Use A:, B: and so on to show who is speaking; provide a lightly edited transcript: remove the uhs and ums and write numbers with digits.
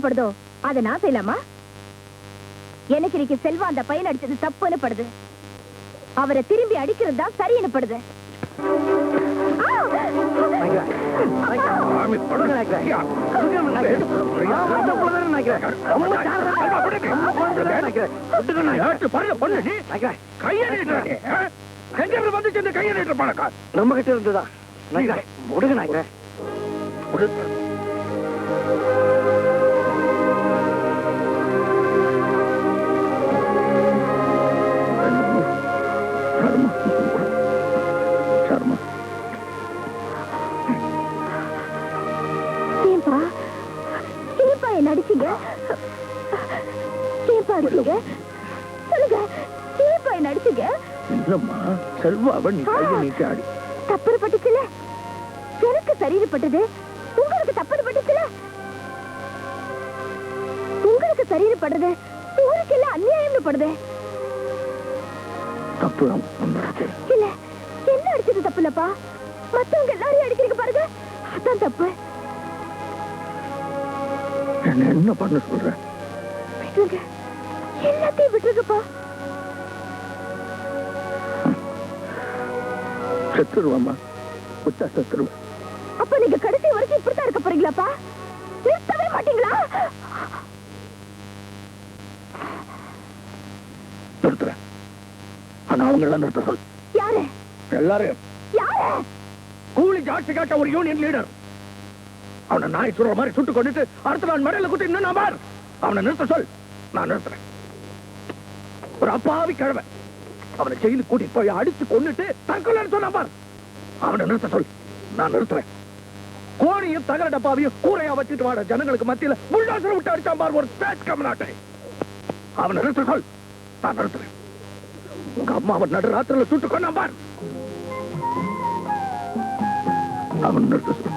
A: தப்புன்னு படுதோ அதை நான் செய்யலாமா? எனக்கு இன்னைக்கு செல்வா அந்த பையன் அடிச்சது தப்புன்னு படுது. அவரை திரும்பி அடிக்கிறது தான் சரின்னு படுது.
B: நம்ம கிட்ட இருந்துதான் முடுங்க நாய்க்கிறேன்.
A: நடிச்சீங்க சொல்லுங்க, நடிச்சீங்க. தப்பு பட்டுச்சுல, எனக்கு சரீரப்பட்டது, உங்களுக்கு தப்பு பட்டுச்சுல. உங்களுக்கு சரீரப்படுறது உங்களுக்கு எல்லாம் அநியாயம் படுது.
B: தப்பு
A: இல்ல, என்ன அடிச்சது தப்பு இல்லப்பா, மத்தவங்க எல்லாரையும் அடிக்கிறீங்க பாருங்க, அதான் தப்பு.
B: என்ன பண்ண சொல்ற?
A: எல்லாத்தையும் விட்டுருக்கப்பா.
B: செத்துருவாமா, புத்தா செத்துருவா.
A: அப்ப நீங்க கடைசி வரைக்கும் இப்படித்தான் இருக்க போறீங்களாப்பா? நிறுத்தவே மாட்டீங்களா?
B: நிறுத்துறேன், ஆனா அவங்க எல்லாம் நிறுத்த சொல்.
A: யாரு?
B: எல்லாரும்.
A: யாரு?
B: கூலி ஜாட்சி காட்ட ஒரு யூனியன் லீடர். அவனை நாய் சுடுற மாதிரி சுட்டு கொண்டுட்டு அடுத்த நாள் மடையில குத்தி இன்னும் பார். அவனை நிறுத்த சொல், நான் நிறுத்துறேன். ஒரு அப்பாவி கிழமை அவனை ஜெயிலுக்கு கூட்டிட்டு போய் அடிச்சு கொண்டுட்டு தற்கொலை சொன்னா பார். அவனை நிறுத்த சொல், நான் நிறுத்துறேன். கோணியும் தகர டப்பாவையும் கூரையா வச்சுட்டு வாட ஜனங்களுக்கு மத்தியில புல்டாசரை விட்டு அடிச்சான் பார் ஒரு பேட் கமநாட்டை. அவனை நிறுத்த சொல், நான் நிறுத்துறேன். உங்க அம்மா அவன் நடுராத்திரில சுட்டு கொண்டான் பார். அவன் நிறுத்த சொல்.